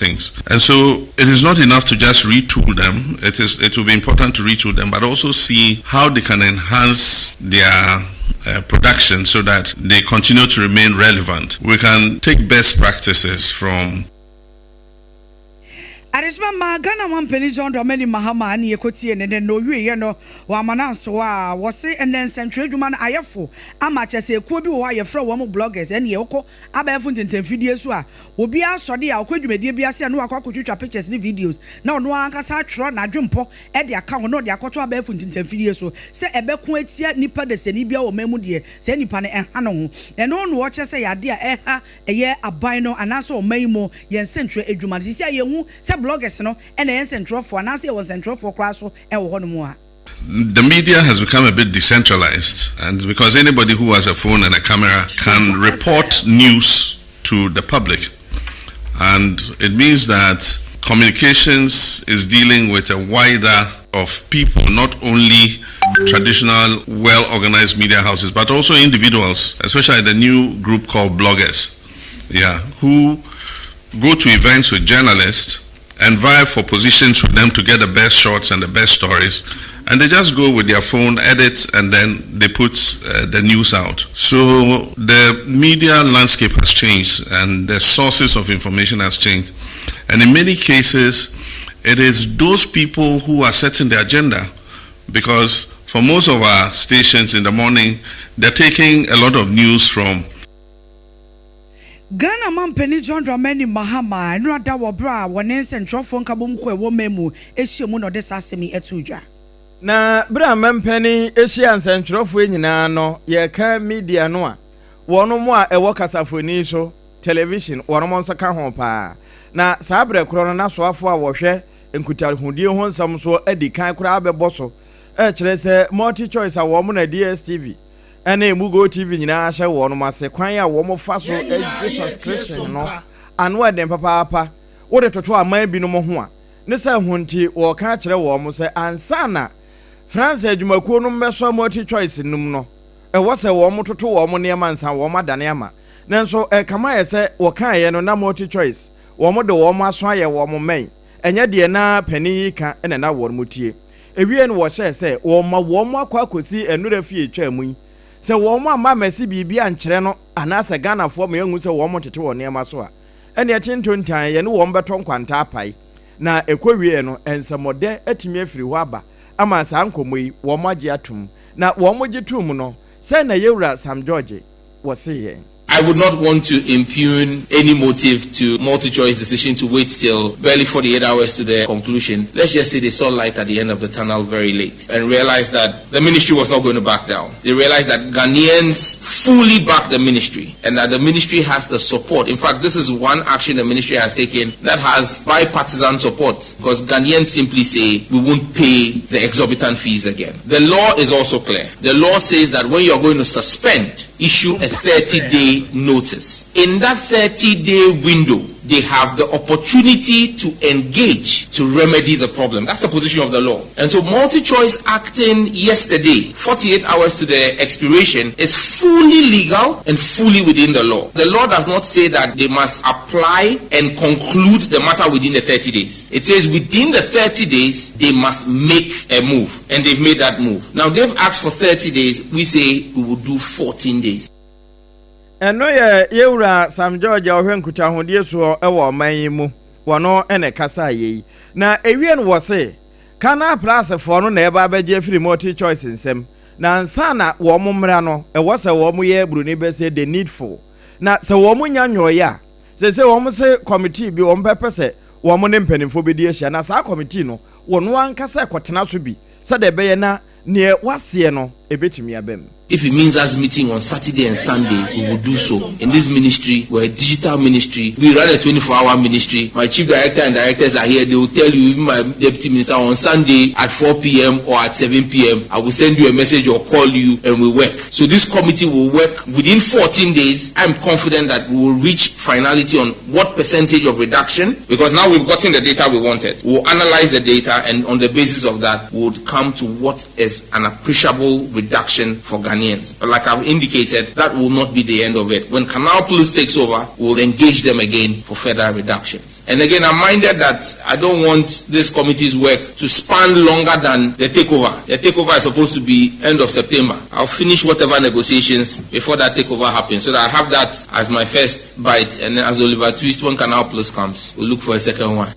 things. And so it is not enough to just retool them. It will be important to retool them, but also see how they can enhance their production so that they continue to remain relevant. We can take best practices from Adishma Magana Mampeni John Domini Mahama and Yekoti and then no no Wamanansoa was and then Central Juman Ayafo. Amacha say could be why you're from one bloggers and Yoko Abafun and Videos will be asked for the Alquid Media and Waka pictures and videos. Now no one can start trying to jump at the account, not the Akota Abafun and Videos. Say a Bequetia Nipa de Senibia or Memudie, Senipane and Hanon. And on watchers say a dear Eha a year a bino and also Maymo Yen Central Edjuman. Say bloggers no and the central for Nancy was central for class and one more. The media has become a bit decentralized, and because anybody who has a phone and a camera can report news to the public, and it means that communications is dealing with a wider of people, not only traditional well-organized media houses but also individuals, especially the new group called bloggers, who go to events with journalists and vie for positions with them to get the best shots and the best stories, and they just go with their phone, edit, and then they put the news out. So the media landscape has changed and the sources of information has changed, and in many cases it is those people who are setting the agenda, because for most of our stations in the morning they're taking a lot of news from Ghana Mampeni John Dramani Mahama, no dawa bra, one central phone kabum kwe wo memu, eshimu no desasemi etuja. Na bra Mampeni eshian central phone nyina no, ye ka media no a, wono mo a ewo kasafoni so, television, wono mo nsa ka ho pa. Na saa bre kro no na soafo a wo hwe nkutahudie ho nsam so edi kan kro abebo so, kire se multi choice a wo mo na DSTV. Ene Mugo TV nyina ahye wo no mase kwan ya wo mo fa so Jesus Christ no anwa den papa wo de toto aman bi no mo ho a ne sa hunti wo ka kire wo mo se ansa na France adwumakuo no mmeso multi choice num no wo se wo mo toto wo mo ne mansa wo madane ama nenso kama ye se wo kan ye no na multi choice wo mo de wo mo aso aye wo mo men enye de na pani ka ene na wo mo tie ewie no wo hye se wo ma wo mo akwakosi enura fie twa mu se wo mo ama mesi bibia nkyere no anase Ghana fo me yangu se wo mo tete wo ne so a ene etintontan ye ne wo mbeto nkwanta apai na ekowie no ensamode atimi afiri ho aba ama sa nkomoyi wo mo age atum na wo mo gitum no se na yewura Sam George wo se ye. I would not want to impugn any motive to multi-choice decision to wait till barely 48 hours to the conclusion. Let's just say they saw light at the end of the tunnel very late and realized that the ministry was not going to back down. They realized that Ghanaians fully back the ministry and that the ministry has the support. In fact, this is one action the ministry has taken that has bipartisan support, because Ghanaians simply say we won't pay the exorbitant fees again. The law is also clear. The law says that when you're going to suspend, issue a 30-day notice. In that 30-day window, they have the opportunity to engage to remedy the problem. That's the position of the law. And so multi-choice acting yesterday, 48 hours to the expiration, is fully legal and fully within the law. The law does not say that they must apply and conclude the matter within the 30 days. It says within the 30 days, they must make a move. And they've made that move. Now they've asked for 30 days. We say we will do 14 days. Eno ye yewura Sam George ohwenkuta hodie so ewo man mu wono ene kasa yi na ewie no wose kana plus for no na eba abeje free multi choice nsem na nsa na wo momra no ewo se wo mo ye bruni be say the needful na se wo mo nya nyoya se wo mo se committee bi wo mpepe se wo mo ne mpanimfo be di ehia na sa committee no wono ankasa ekotena so bi se de be ye na ne wase no ebetumi abem. If it means us meeting on Saturday and Sunday, we will do so. In this ministry, we're a digital ministry. We run a 24-hour ministry. My chief director and directors are here. They will tell you, even my deputy minister, on Sunday at 4 p.m. or at 7 p.m., I will send you a message or call you and we work. So this committee will work within 14 days. I'm confident that we will reach finality on what percentage of reduction, because now we've gotten the data we wanted. We'll analyze the data, and on the basis of that, we'll come to what is an appreciable reduction for Ghana. Ghanaians. But like I've indicated, that will not be the end of it. When Canal Plus takes over, we'll engage them again for further reductions. And again, I'm minded that I don't want this committee's work to span longer than the takeover. The takeover is supposed to be end of September. I'll finish whatever negotiations before that takeover happens, so that I have that as my first bite, and then as Oliver Twist, when Canal Plus comes, we'll look for a second one.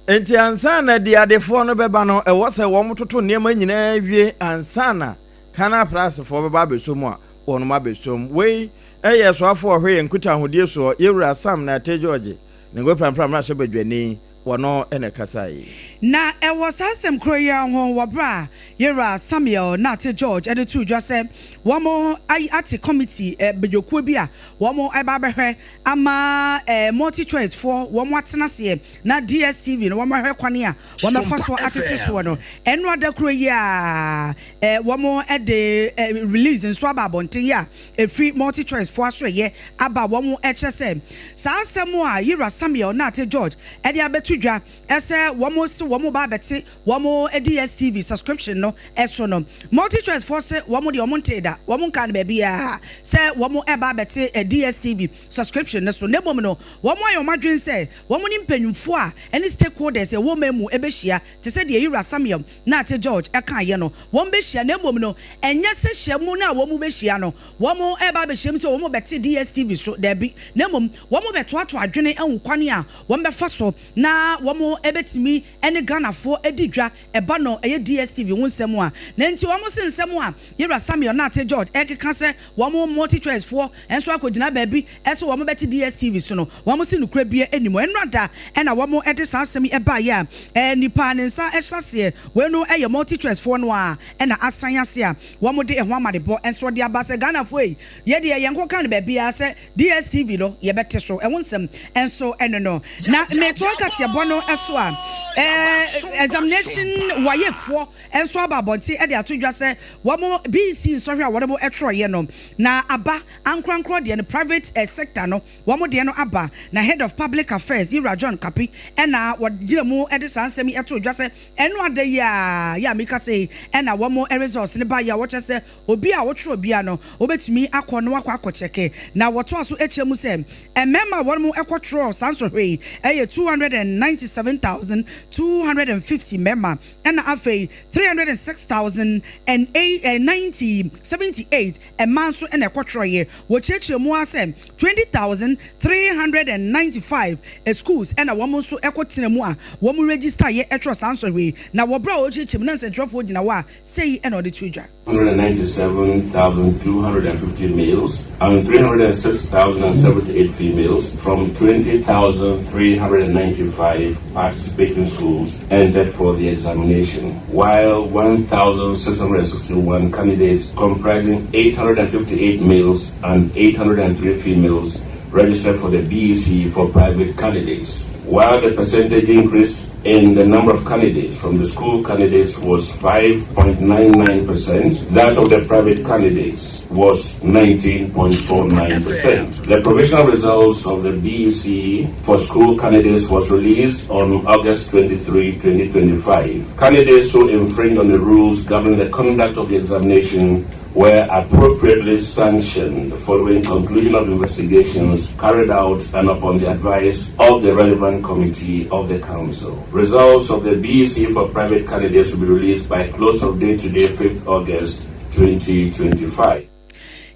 Enti ansana di adefo no beba no ewo se wo mototo niema nyina wie ansana Canal Plus fo beba besom a wono ma besom we eye so afo ohwe enkuta hodie so yewura Sam na Ate George ne go pram na so badwani wono ene kasai na was asem kroya ho wabra yera Samuel na Ate George ede tu dwa se womo ati committee bejokuo bi a womo eba behwe ama multi choice for womo atena se na DSTV no womo hwe kwane a womo fa so atete so no eno ada kroya womo ede release nso aba bonten ya free multi choice for aso ye aba womo eche se sa asem a yera Samuel na Ate George ede abetu dwa ese womo ba beti womo DSTV subscription no eso no multi choice for se womo de omonteda womo kan ba bia se womo eba beti DSTV subscription so nebom no womo ayo madwen se womo ni mpanyumfo a any stakeholders e wo memu ebehia te se de yira Samuel na Ate George eka ye no womo behia nebom no enye se hyiamu na womo behia no womo eba behia se womo beti DSTV so there be nebom womo beto ato adwene ehukwane a womo befa so na womo ebetimi ene Ghanafo edidwa eba no eye DSTV wonsem a na nti womo se nsem a yira Samuel na Ate George ekeka se womo multi choice for enso akogina baabi eso womo beti DSTV so no womo se nukura bia enimo enrada ena womo ede sansem eba ya nipa ne nsa ehase we no eye multi choice for no a ena asan ase a womo de ehwa amadebo enso de abase Ghanafo ye de yenko kan baabi a se DSTV no ye bete so wonsem enso eno no na me to akase bono eso a examination wayekfo enso ababonti e de atodwa se womo BC so hwe a wodebo etroye no na aba ankrankro de no private sector no womo de no aba na head of public affairs Ira John Kapi e na wodjemu e de sansemi etodwa se eno ade ya meka se e na womo resource ne ba ya wo chese obi a wotro bia no obetimi akono akocheke na woto aso echemu se emema womo ekotro sanso hwe e 297,250 member and afei 306,078 a month so and a quarter year which mu asem 20,395 schools and a woman so ekotena mu a woman register ye etro sanso we na wo bra o chechim na centrofo gina wa say and the tudwa 197,250 males and 306,078 females from 20,395 participating schools entered for the examination, while 1,661 candidates comprising 858 males and 803 females registered for the BEC for private candidates. While the percentage increase in the number of candidates from the school candidates was 5.99%, that of the private candidates was 19.49%. The provisional results of the BEC for school candidates was released on August 23, 2025. Candidates who infringed on the rules governing the conduct of the examination were appropriately sanctioned following conclusion of investigations carried out and upon the advice of the relevant committee of the council. Results of the BEC for private candidates will be released by close of day today, 5th August 2025.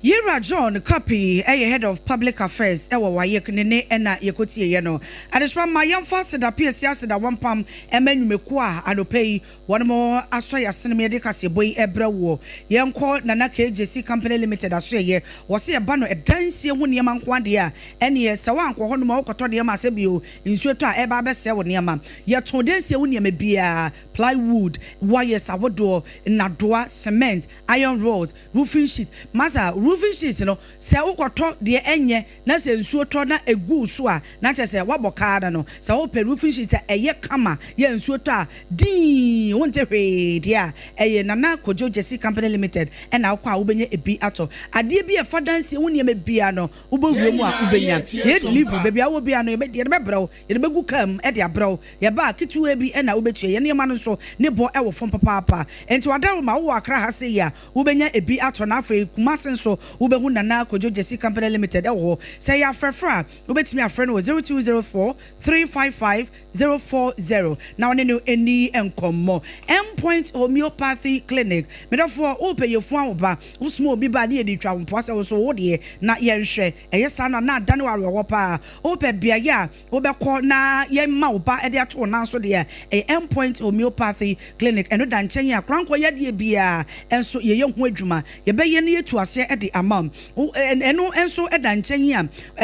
Yira John Kapi, head of public affairs, wayek nene ena yekotie ye no. Adeswa ma yamfa seda PSC seda wampam emenumekwa anopei wonmo asoya sineme de kase boy ebrewo. Yenko nana KJC Company Limited asoye wose ye ba no edansie ho niam nko de a ene se wa nko ho no ma okoto de ma se bio nsueto a eba be se wo niam. Ye to dansie wo niam bia plywood, wires awodo, nadoa, cement, iron rods, roofing sheet, maza roofing sheets no se wokoto de enye na se nsuo to na egu so a na che se wabokada no se wo pe roofing sheets eye kama ye nsuo to a din wonte hwe dia eye nana kojo Jesse Company Limited and na kwa ubenye ebi ato ade bi e fadanse woni me bia no ubewure mu a ubenya ye deliver baby awo bia no ye be brawo ye be gu kam e de abrawo ye ba kitu ebi e na ubetue ye ne ma no so ne bo e wo fom papa enti wadawo ma wo akra ha se ya ubenya ebi ato na afre kumasen so ubehu nana kojo Jesse Company Limited e wo say ya frefra ubetimi afre no 0204 355 040 now ne no eni enkomo Endpoint Homeopathy Clinic medafo ope ye fu anwoba usmo obi ba ne edi twa mpo se wo so wo de na ye nhwe eye sa na na dane ware wo pa ope bia ya obekọ na ye ma oba e de ato na so de Endpoint Homeopathy Clinic eno da nchen ya kranko ye de bia enso ye hu adwuma ye be ye ne yetu ase e de amam eno enso e da nchen ya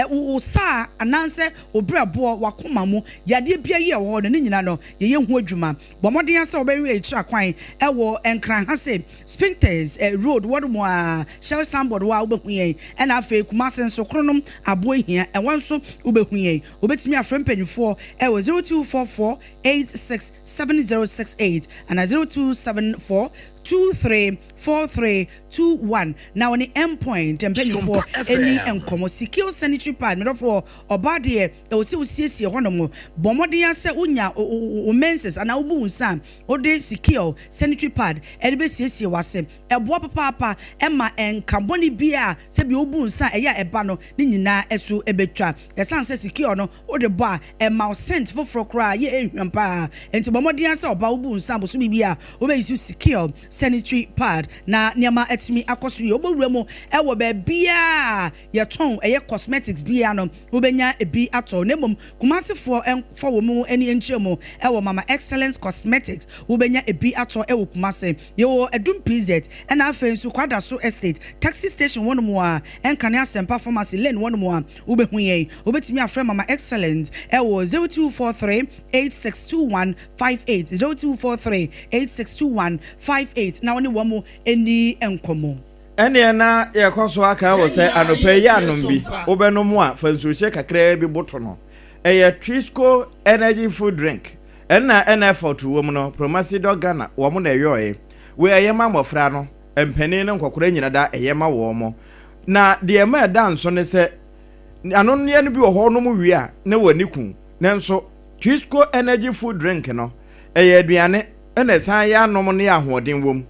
wo sa ananse obrabo wakoma mu ya de bia ye wo ne nyina no ye hu adwuma bomode ase obewe etira kwan e wo enkran ha se sphincters road wodmo a shell sandboard wa obehu yen e na afa kumasen so kronom abo hia e wonso obehu yen obetimi afrem panyfo e wo 0244 867068 and 0274 234321 now on the Endpoint empanyfo any enkomo secure sanitary pad medofo obade e o si usiesie honomo bomode ya se unya o menses ana obu nsan o de secure sanitary pad e de be siesie wase ebo papa ema enkaboni bia se bi obu nsan eya eba no ni nyina esu ebetwa esanse secure no o de bo a ema scent foforo kra ye ehwampa enti bomode ya se oba obu nsan bo so bibia o be use secure sanitary pad na niama etimi akoso ye obowura mu ewo ba bia ye ton eye cosmetics bia no obenya ebi ato nemom kumasefo enfo wo mu eni enchemu ewo mama excellence cosmetics obenya ebi ato ewo kumase ye wo edum pz ena afensu kwada so estate taxi station one mu a enkane asempa pharmacy lane one mu a obehu ye obetimi afre mama excellence ewo 0243 862158 0243 862158 na woni wo mu eni enkomo ene na ye koso aka wo se anope ya nombi obenomu a fansuche kakra bi boto no eye Twisco energy food drink ena effort wo mu no Promasido Ghana wo mu na eyoe we ayema mofra no empani ne nkokora nyina da eyema wo mo na de ma da nso ne se ano ne no bi wo ho no mu wi a ne wani ku nenso Twisco energy food drink no eye aduane ena san ya nom ne ahoden wom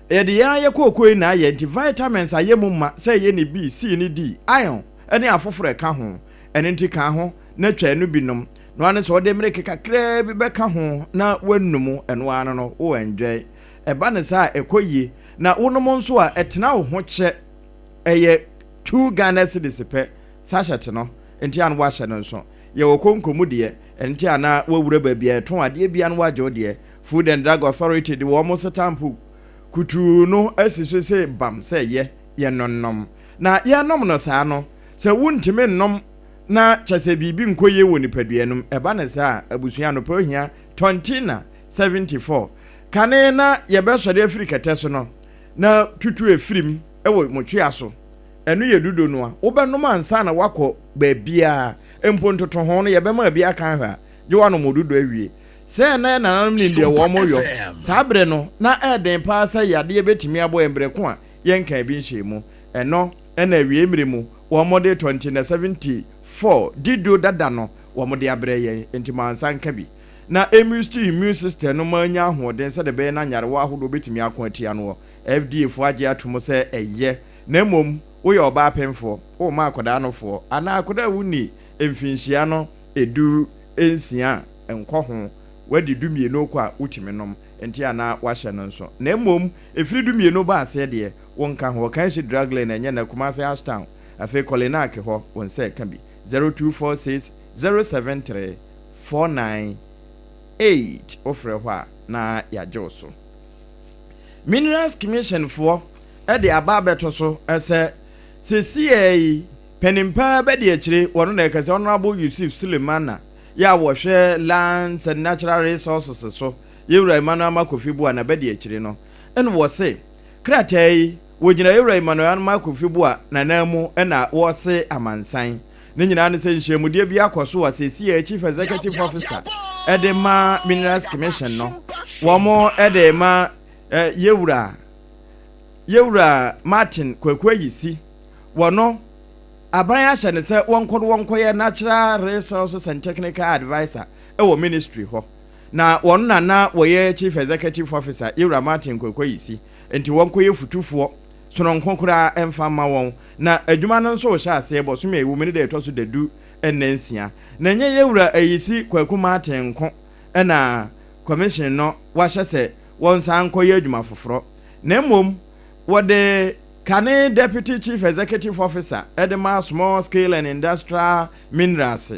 ede ya ye kokoi na ye vitamins ayemu ma say ye ni B C ni D iron ene afoforo ka ho ene nti ka ho na twa enu binom no ane so de mreke kakra bi be ka ho na wanumu eno ano no wo enjoy eba ne sa ekoyi na wonom nso a etena wo ho che eye 2 Ghana cedis pe sachet no enti an wa hye no nso ye wo konkomu de enti ana wawura ba bia ton ade bia no wajo de Food and Drug Authority de wo mo setampu kutu no asise se bam se ye nonnom na ye nom no saa no se wuntime nnom na chese bibi nkoye woni paduanum eba ne saa abusua no pohia tontina 74 kane na ye be so de Africa teso no na tutu efrim ewo motwea so enu ye dudo no a wo be nom ansa na wakọ ba bia empontoto ho no ye be ma bia kan ha je wano modudo awie se na nanam ni de wo moyo sabre no na eden pa sa yade betimi abo embreko a yenka bi nhemu eno na awie mremu wo mode 2074 dido dada no wo mode abre ye entima ansanka bi na immune system no manya ahoden se de be na nyare wo ahodo betimi akon atia no FDA fo age atomo se eye na mom wo ye oba pemfo wo ma akoda no fo ana akoda wuni emfinhia no edu ensia enko ho wadi dumie no kwa utime nom enti ana wahye no nso na mom efiri dumie no ba ase de wonka ho kan shi drug lane enye na Kumasi Ashtown afi Kolenak ho wonse ka bi 0246 073 498 ofre ho na ya joso Minerals Commission for e de aba beto so ese CCA penimpa be de akire wono na ekase Honorable Yusuf Sulemana ya wohwe lands and natural resources so yewura Emmanuel Makofi bu na be de akire no ene wo se kratai wojina yewra Emmanuel Makofibu na namu na wose amansan ne nyina ne se nhyemude bi akoso wa sesi chief executive officer edema minerals commission no womo edema yewra Martin Kwakwayisi wono aban ahye ne se wonkoye natural resources and technical advisor ewo ministry ho na wono na woye chief executive officer yewra Martin Kwakwayisi enti wonkoye futufo sono nkonkura emfa ma won na adwuma no nso hye ase bo so me ewu me de etoso dedu enansia na nye yewura ayisi Kwaku Martin nko na commission no wa hye se won san koye adwuma foforo na mom wode kane deputy chief executive officer edema small scale and industrial minerals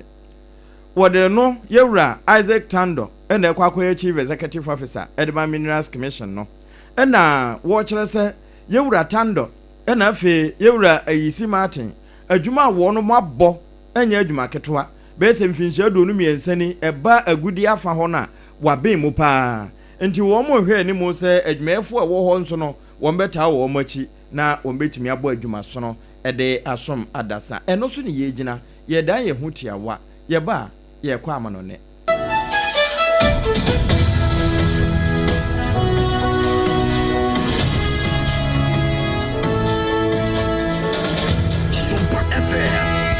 wode no yewura Isaac Tando na kwakoye chief executive officer edema minerals commission no na wo kire se yewura Tando na fe yewura ayisi Martin adwuma wo no mabọ enya adwuma ketwa be se mfinhia do no miensani eba agudi afa ho na waben mu pa enti wo mo hwe ni mo se adwumaefo a wo ho nso no wo mbeta wo machi na wo betimi abọ adwuma so no ede asom adasa eno so ne yegina ye dan ye hutiawa ye ba ye kwa amanone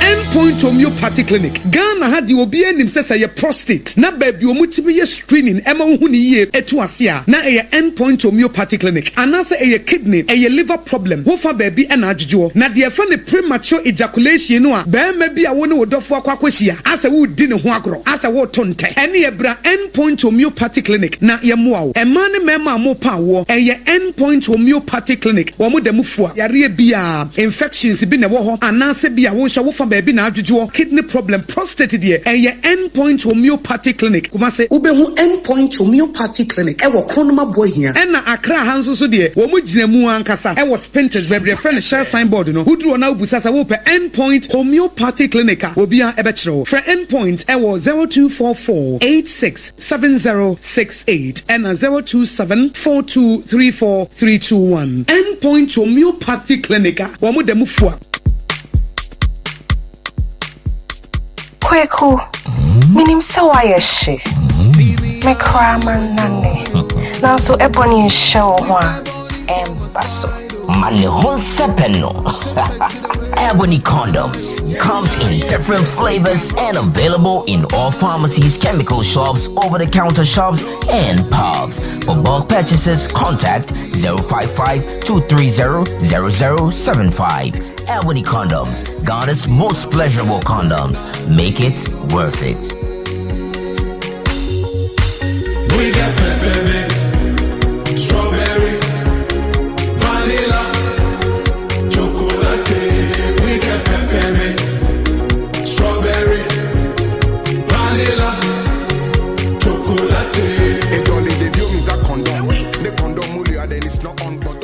Endpoint Homeopathy Clinic. Ghana had the obi enim sesa ye prostate. Na baby omutibi ye screening ema hu ni ye etu asia. Na ye Endpoint Homeopathy Clinic. Anase ye kidney, ye liver problem. Wo fa baby ena adjujo. Na de fa ne premature ejaculation no a be ma bi a wo ne wodofo akwakwahia. Asa wo di ne ho agro. Asa wo tonte. Ene ye bra Endpoint Homeopathy Clinic. Na ye moa wo. Ema ne mema mo pa wo. Ye Endpoint Homeopathy Clinic. Wo mo dem fua. Yare bia infections bi ne wo ho. Anase bia wo hwa wo fa baby na adjujo kidney problem prostate de Endpoint Homeopathy Clinic kuma se ubehu Endpoint Homeopathy Clinic ewo konoma bohia na Accra hanso so de wo mu gina mu ankasa ewo Spintex bebre friend share signboard no huduro na ubusasa wo pe Endpoint Homeopathy Clinic obia ebekiro for Endpoint ewo 0244867068 and 0274234321 Endpoint Homeopathy Clinic wo mu dem fua Kweku, minim se wa yeshe. Me kra man nane. Na so ebony show ho embaso. Mane honsepeno. Ebony condoms comes in different flavors and available in all pharmacies, chemical shops, over-the-counter shops, and pubs. For bulk purchases, contact 055-230-0075. Ebony Condoms, Ghana's most pleasurable condoms. Make it worth it. We got peppermint, strawberry, vanilla, chocolate. We got peppermint, strawberry, vanilla, chocolate. It only the view is a condom. The condom only then it's not on, but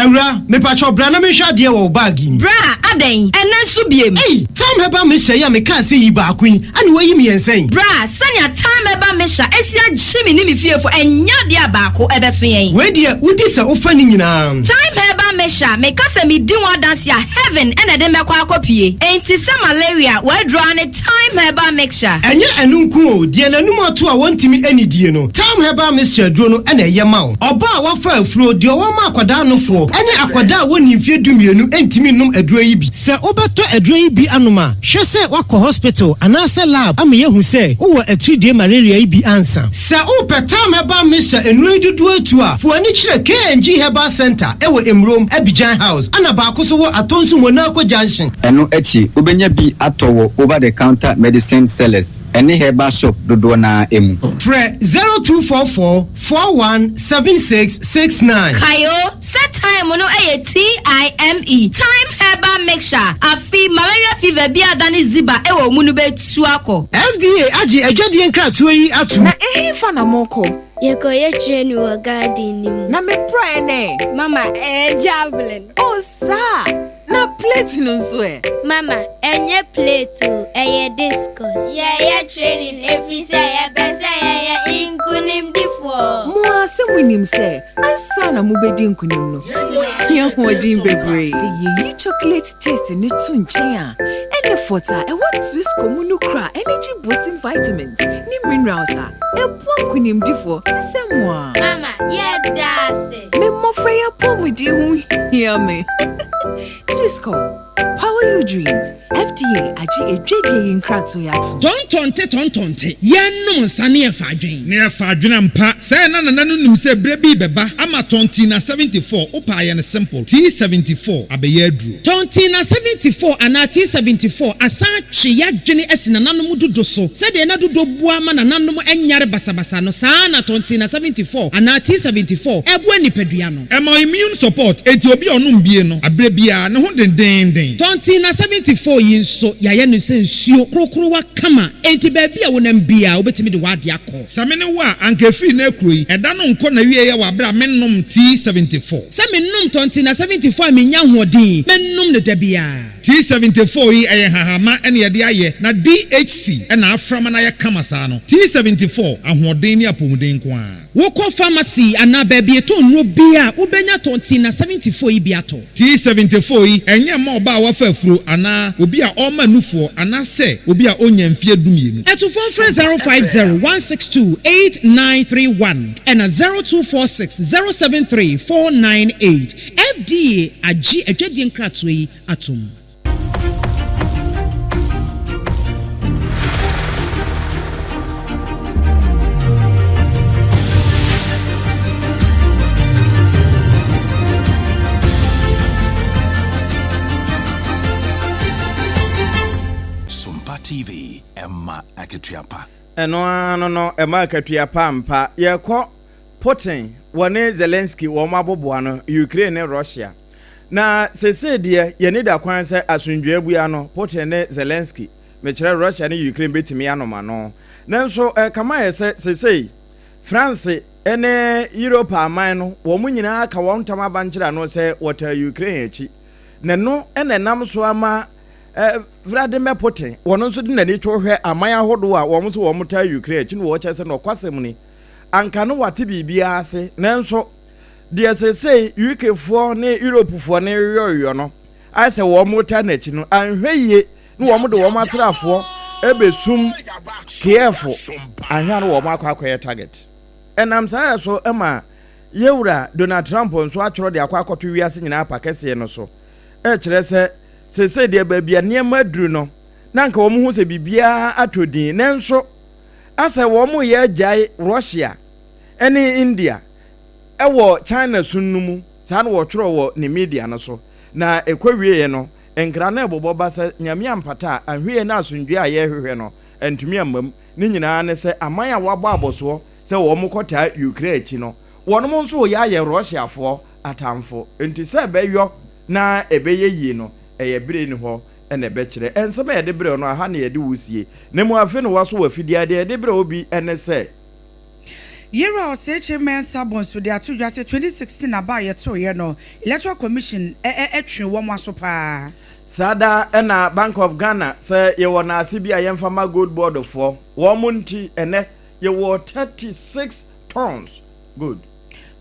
Ewra, me pacho bra na me hwa de wo bagi. Bra, aden, enen so biem. Hey, time heba me hwa ya me ka se yi ba kwin. Ani wayi me yensen. Bra, sanya time heba me hwa esia gyimi ni me fiefo enya de abako ebeso yen. We de udi se ofa ni nyina. Time heba me hwa me ka se me di one dance ya heaven ene de me kwa akopie. Enti se malaria we draw ne time heba mixture. Enye enunku o, de nanum ato a wontimi anidie no. Time heba mixture duro no ene ye ma wo. Oba a wafa afuro de wo ma akwada no fo. Ene akwada woni mfie dumienu entimi num aduro yi bi. Se obeto aduro yi bi anoma, hwe se wakọ hospital anase lab am yehu se wo atridie malaria yi bi ansa. Se upetam heba Mr. Enui dudu atu a, fo ani kire KNG Herbal Center ewo Emrom Abidjan House. Ana ba akoso wo atonsu Monaco Junction. Eno echi ubenya bi atowo over the counter medicine sellers. Eni herbal shop dodo na emu. Fre 0244417669. Kayo set time no TIME time herbal mixture afi malaria fever bi adani ziba ewo munu betu akọ. FDA agi adwade nkratoa yi atu. Na fa na moko yekoye train wo garden ni. Na me pray ne. Mama javelin. Oh sa. Na plate no so e. Mama enye plate o eye discuss. Yeah training every say best yeah inkunim difo. Mo asem munim say ansa na mubedi nkunim no ya hodin bebre say ye chocolate taste ni tu nchen a ene fota e what Swiss comunu kra energy boosting vitamins ni minerals a e pon nkunim difo sisemwa mama yeah dase me mo freya pomudi hu hear me Twisco, power your dreams. FDA aji ejeje in krato yatu. Tontonte. Yanum sani efadwen. Ne efadwen mpa. Say na nim se brebi beba. Ama tonti na 74. Upa ye ne simple. T74 abeye adru. Tonti na 74 ana T74 asa twe yadwene esi na nanom dodo so. Se de na dodo bua ma na nanom enyare basabasa no saa na tonti na 74 ana T74 ebu anipadua no. Ema immune support enti obi onum bie no. Abrebia ne ho den. Tonti na 74 yin so ya ye no se nsuo krokro wa kama enti ba bia wonam bia obetimi de wade akọ. Samene wa anka fi na ekroyi eda no nko na wie ye wa bra mennom T74. Se mennom tonti na 74 menya hodin mennom ne da bia. T74 yi eye hahama ene ye de aye na DHC ena aframa na ye kama saa no. T74 ahoden ni apomuden kwa. Woko pharmacy ana ba bia to nro bia ubenya tonti na 74 yi bia to. T74 yi enye ma oba wa fafuro ana obi a oma nufo ana se obi a onya mfie dumienu. Eto phone 050-162-8931 and 0246-073-498. FDA agi edwedi nkratwe atom. TV Emma Aketiapa. No, Emma Aketiapa mpa yeko Putin wane Zelensky wo maboboa no Ukraine ne Russia. Na sese de ye ne da kwan se asundwe abua no Putin ne Zelensky me kire Russia ne Ukraine betimi anoma no. Nanso kama ye sese France ene Europe aman no wo munyina ka won tama banchira no se wota Ukraine echi. Ne no ene nam so ama Vladimir Putin wono nso di nani twohwe aman ahodo a wo so wo mota Ukraine chi no wo chese no kwasem ni anka no wate bibia ase nanso de sese UK fo ne Europe fo ne yoyo no ase wo mota na chi no anhweye no wo de wo masrafo ebesum careful anhwa no wo makwakoye target enam sa so ema yewura Donald Trump nso atworo de akwakoto wiase nyina apakese no so kire se de babia niam adru no nanka wo hu se bibia atodin nanso asa wo mu ye jai Russia ene India ewo China sunnumu sa na wo tworo wo ne media no so na ekwawie no enkra na ebobo basa nyame ampata ahwie na asundwe a ye hwehwe no entumi amam ni nyina ne se aman a wabo aboso se wo mu kota Ukraine chi no wono mo nso ya ye Russia fo atamfo enti se beyo na ebeye yi no eye bire ni ho ene be kire ensema ye de bire no aha na ye de wusie ne mu afi no waso wafidi ade ye de bire obi ene se Yera oseche men sabon so de atudwa se 2016 aba ye to ye no Electoral Commission etwe wo maso pa sada ena Bank of Ghana se ye wona asibi ayemfa ma gold board for wo munti ene ye wo 36 tons good.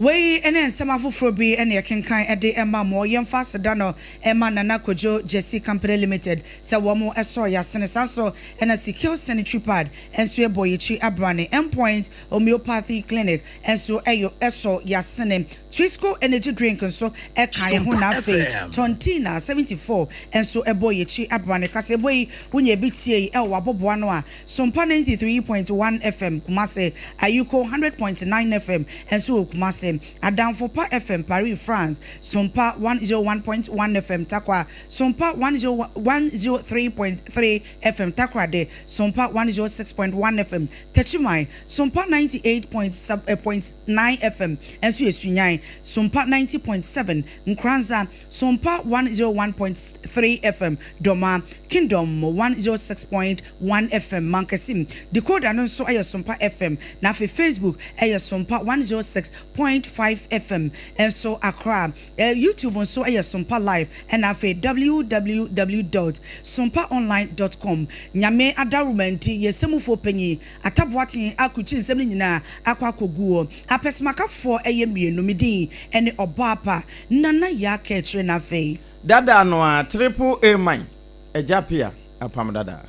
We ene nsema foforo bi ene yekenkan ede ema mo yemfa seda no ema Nana Kojo Jesse Company Limited se wo mo eso ya sene sanso ene secure sanitary pad enso eboyichi abrane endpoint homeopathy clinic enso eso ya sene Twisco energy drink nso eka ye ho na fe tontina 74 enso eboyichi abrane kase boyi wunye bitie e waboboa no a Sompa 93.1 FM Kumase Ayuko 100.9 FM enso Kumase Adamfopa FM Paris France Sompa 101.1 FM Takwa Sompa 103.3 FM Takwa de Sompa 106.1 FM Techimai Sompa 98.9 FM enso Esunyan Sompa 90.7 Nkranza Sompa 101.3 FM Doma Kingdom 106.1 FM Mankasim Decoder no so ayo Sompa FM na fe Facebook ayo Sompa 106.1 106.5 FM and so Accra YouTube on so Sompa Live and afe www.sompaonline.com nyame adarumenti yesemufo penyi atabwati akuchi nsem nyina akwa koguo apesemaka for mienu midin ene obapa nana ya ketre na afe dada no a triple A mine ejapia apam dada